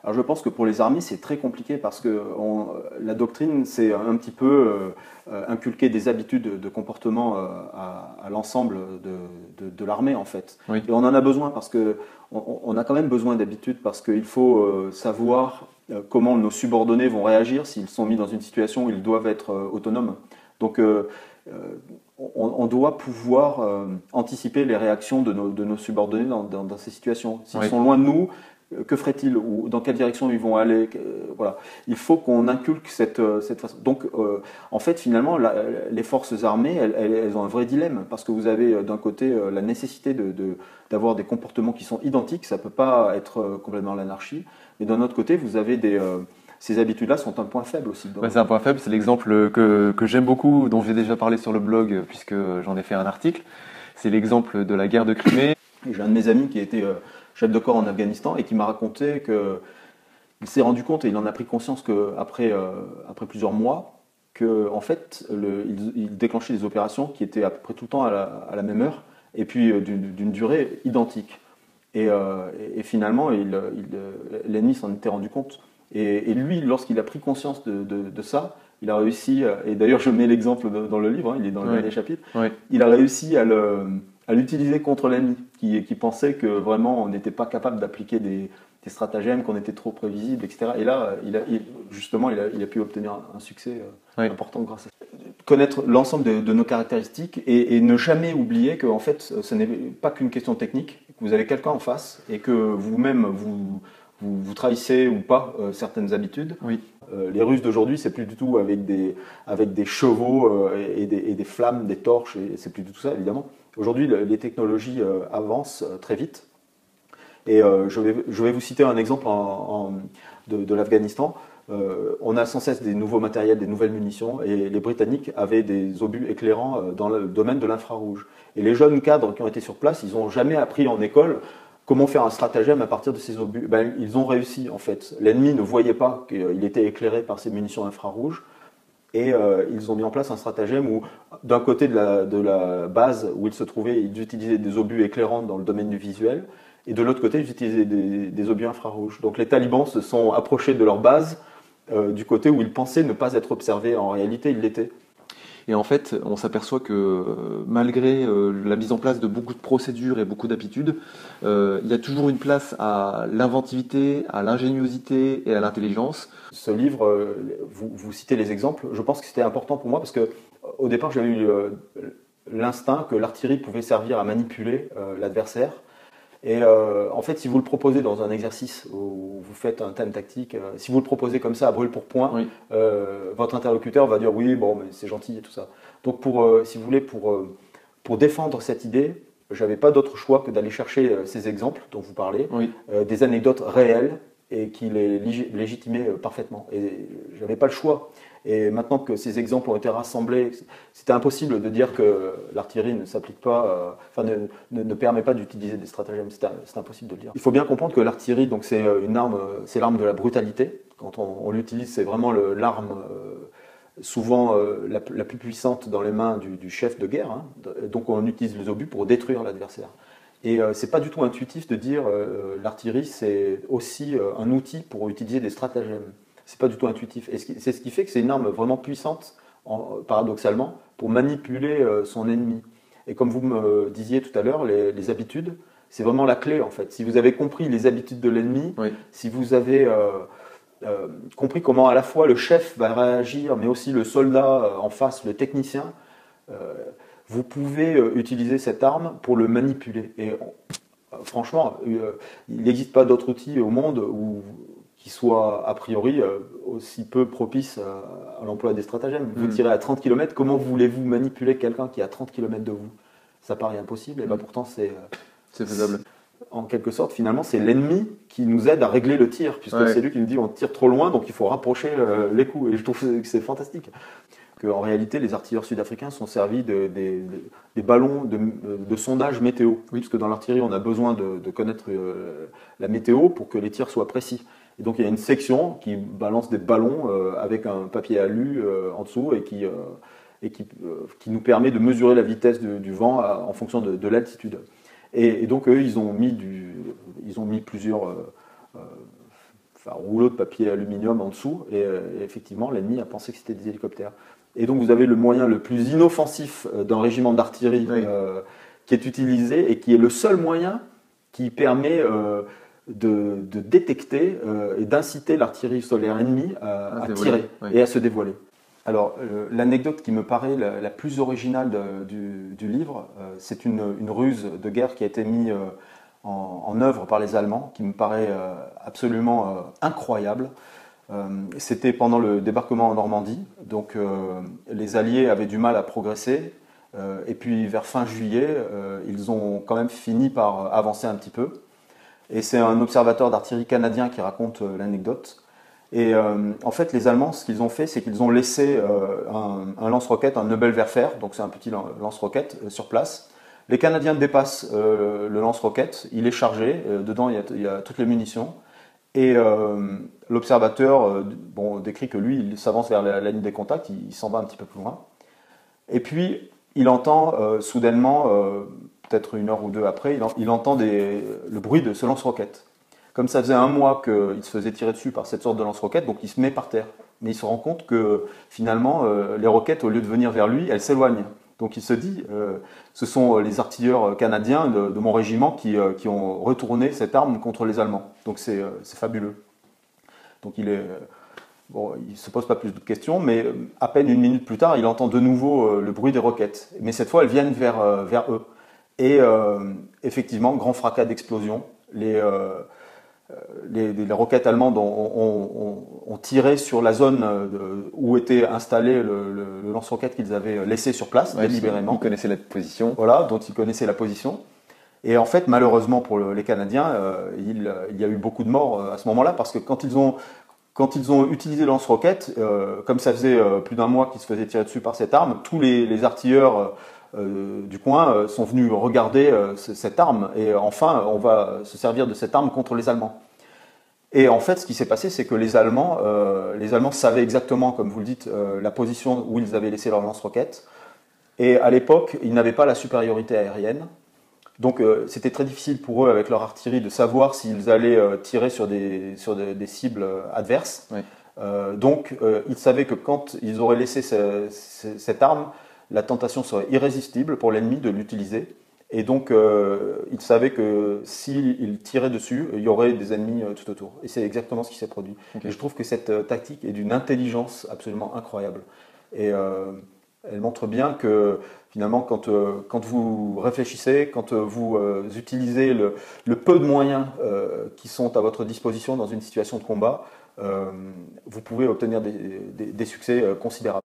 Alors je pense que pour les armées, c'est très compliqué parce que la doctrine, c'est un petit peu inculquer des habitudes de comportement à l'ensemble de l'armée en fait. Oui. Et on en a besoin parce que on a quand même besoin d'habitudes parce qu'il faut savoir comment nos subordonnés vont réagir s'ils sont mis dans une situation où ils doivent être autonomes. Donc euh, on doit pouvoir anticiper les réactions de nos subordonnés dans ces situations. S'ils Oui. sont loin de nous, que ferait-il ou dans quelle direction ils vont aller, voilà. Il faut qu'on inculque cette façon. Donc, en fait, finalement, les forces armées, elles ont un vrai dilemme parce que vous avez d'un côté la nécessité d'avoir des comportements qui sont identiques, ça peut pas être complètement l'anarchie, mais d'un autre côté, vous avez ces habitudes-là sont un point faible aussi. C'est un point faible, c'est l'exemple que j'aime beaucoup, dont j'ai déjà parlé sur le blog, puisque j'en ai fait un article. C'est l'exemple de la guerre de Crimée. J'ai un de mes amis qui était chef de corps en Afghanistan et qui m'a raconté qu'il s'est rendu compte et il en a pris conscience qu'après après plusieurs mois, qu'en fait, il déclenchait des opérations qui étaient à peu près tout le temps à la même heure et puis d'une durée identique. Et finalement, l'ennemi s'en était rendu compte. Et lui, lorsqu'il a pris conscience de ça, il a réussi, et d'ailleurs je mets l'exemple dans le livre, hein, il est dans le dernier chapitre, il a réussi à l'utiliser contre l'ennemi, qui pensait que vraiment on n'était pas capable d'appliquer des stratagèmes, qu'on était trop prévisible, etc. Et là, justement, il a pu obtenir un succès important grâce à ça. Connaître l'ensemble de nos caractéristiques et ne jamais oublier que en fait, ce n'est pas qu'une question technique, que vous avez quelqu'un en face et que vous-même, vous trahissez ou pas certaines habitudes. Oui. Les Russes d'aujourd'hui, c'est plus du tout avec des chevaux et des flammes, des torches, et c'est plus du tout ça, évidemment. Aujourd'hui, les technologies avancent très vite. Et je vais vous citer un exemple de l'Afghanistan. On a sans cesse des nouveaux matériels, des nouvelles munitions, et les Britanniques avaient des obus éclairants dans le domaine de l'infrarouge. Et les jeunes cadres qui ont été sur place, ils n'ont jamais appris en école comment faire un stratagème à partir de ces obus. Ben, ils ont réussi, en fait. L'ennemi ne voyait pas qu'il était éclairé par ces munitions infrarouges. Et ils ont mis en place un stratagème où, d'un côté de la base où ils se trouvaient, ils utilisaient des obus éclairants dans le domaine du visuel, et de l'autre côté, ils utilisaient des obus infrarouges. Donc les talibans se sont approchés de leur base du côté où ils pensaient ne pas être observés. En réalité, ils l'étaient. Et en fait, on s'aperçoit que malgré la mise en place de beaucoup de procédures et beaucoup d'habitudes, il y a toujours une place à l'inventivité, à l'ingéniosité et à l'intelligence. Ce livre, vous citez les exemples, je pense que c'était important pour moi parce que au départ, j'avais eu l'instinct que l'artillerie pouvait servir à manipuler l'adversaire. Et en fait, si vous le proposez dans un exercice où vous faites un thème tactique, si vous le proposez comme ça à brûle pour point, votre interlocuteur va dire oui, bon, mais c'est gentil et tout ça. Donc, si vous voulez, pour défendre cette idée, j'avais pas d'autre choix que d'aller chercher ces exemples dont vous parlez, des anecdotes réelles et qui les légitimaient parfaitement. Et j'avais pas le choix. Et maintenant que ces exemples ont été rassemblés, c'était impossible de dire que l'artillerie ne s'applique pas, ne permet pas d'utiliser des stratagèmes. C'est impossible de le dire. Il faut bien comprendre que l'artillerie, donc c'est une arme, c'est l'arme de la brutalité. Quand on l'utilise, c'est vraiment l'arme souvent la plus puissante dans les mains du chef de guerre. Hein. Donc on utilise les obus pour détruire l'adversaire. Et c'est pas du tout intuitif de dire l'artillerie c'est aussi un outil pour utiliser des stratagèmes. C'est pas du tout intuitif. Et c'est ce qui fait que c'est une arme vraiment puissante, paradoxalement, pour manipuler son ennemi. Et comme vous me disiez tout à l'heure, les habitudes, c'est vraiment la clé en fait. Si vous avez compris les habitudes de l'ennemi, si vous avez compris comment à la fois le chef va réagir, mais aussi le soldat en face, le technicien, vous pouvez utiliser cette arme pour le manipuler. Et franchement, il n'existe pas d'autre outil au monde qui soit a priori aussi peu propice à l'emploi des stratagèmes. Vous tirez à 30 km, comment voulez-vous manipuler quelqu'un qui est à 30 km de vous? Ça paraît impossible, et ben pourtant c'est faisable. En quelque sorte, finalement, c'est l'ennemi qui nous aide à régler le tir, puisque c'est lui qui nous dit on tire trop loin, donc il faut rapprocher les coups. Et je trouve que c'est fantastique. Qu'en réalité, les artilleurs sud-africains sont servis des ballons de sondage météo. Oui, parce que dans l'artillerie, on a besoin de connaître la météo pour que les tirs soient précis. Et donc il y a une section qui balance des ballons avec un papier alu en dessous et qui nous permet de mesurer la vitesse du vent en fonction de l'altitude. Et donc eux, ils ont mis plusieurs enfin, rouleau de papier aluminium en dessous, et effectivement, l'ennemi a pensé que c'était des hélicoptères. Et donc, vous avez le moyen le plus inoffensif d'un régiment d'artillerie qui est utilisé et qui est le seul moyen qui permet de détecter et d'inciter l'artillerie solaire ennemie à tirer et à se dévoiler. Alors, l'anecdote qui me paraît la plus originale du livre, c'est une ruse de guerre qui a été mise en œuvre par les Allemands, qui me paraît absolument incroyable. C'était pendant le débarquement en Normandie, donc les Alliés avaient du mal à progresser, et puis vers fin juillet, ils ont quand même fini par avancer un petit peu. Et c'est un observateur d'artillerie canadien qui raconte l'anecdote. Et en fait, les Allemands, ce qu'ils ont fait, c'est qu'ils ont laissé un lance-roquette, un Nebelwerfer, donc c'est un petit lance-roquette sur place. Les Canadiens dépassent le lance-roquette, il est chargé, dedans il y a toutes les munitions. Et l'observateur décrit que lui, il s'avance vers la ligne des contacts, il s'en va un petit peu plus loin. Et puis, il entend soudainement, peut-être une heure ou deux après, il entend le bruit de ce lance-roquette. Comme ça faisait un mois qu'il se faisait tirer dessus par cette sorte de lance-roquette, donc il se met par terre. Mais il se rend compte que finalement, les roquettes, au lieu de venir vers lui, elles s'éloignent. Donc il se dit, ce sont les artilleurs canadiens de mon régiment qui ont retourné cette arme contre les Allemands. Donc c'est fabuleux. Donc il ne se pose pas plus de questions, mais à peine une minute plus tard, il entend de nouveau le bruit des roquettes. Mais cette fois, elles viennent vers eux. Et effectivement, grand fracas d'explosion. Les roquettes allemandes ont tiré sur la zone où était installé le lance-roquettes qu'ils avaient laissé sur place, délibérément. Ils connaissaient la position. Voilà, dont ils connaissaient la position. Et en fait, malheureusement pour les Canadiens, il y a eu beaucoup de morts à ce moment-là, parce que quand ils ont utilisé le lance-roquettes, comme ça faisait plus d'un mois qu'ils se faisaient tirer dessus par cette arme, tous les artilleurs du coin sont venus regarder cette arme, et enfin on va se servir de cette arme contre les Allemands. Et en fait, ce qui s'est passé, c'est que les Allemands savaient exactement, comme vous le dites, la position où ils avaient laissé leur lance-roquettes, et à l'époque, ils n'avaient pas la supériorité aérienne, donc c'était très difficile pour eux, avec leur artillerie, de savoir s'ils allaient tirer sur des cibles adverses. Oui. Donc ils savaient que quand ils auraient laissé cette arme, la tentation serait irrésistible pour l'ennemi de l'utiliser. Et donc, ils savaient que s'ils tiraient dessus, il y aurait des ennemis tout autour. Et c'est exactement ce qui s'est produit. Okay. Et je trouve que cette tactique est d'une intelligence absolument incroyable. Et elle montre bien que, finalement, quand vous réfléchissez, quand vous utilisez le peu de moyens qui sont à votre disposition dans une situation de combat, vous pouvez obtenir des succès considérables.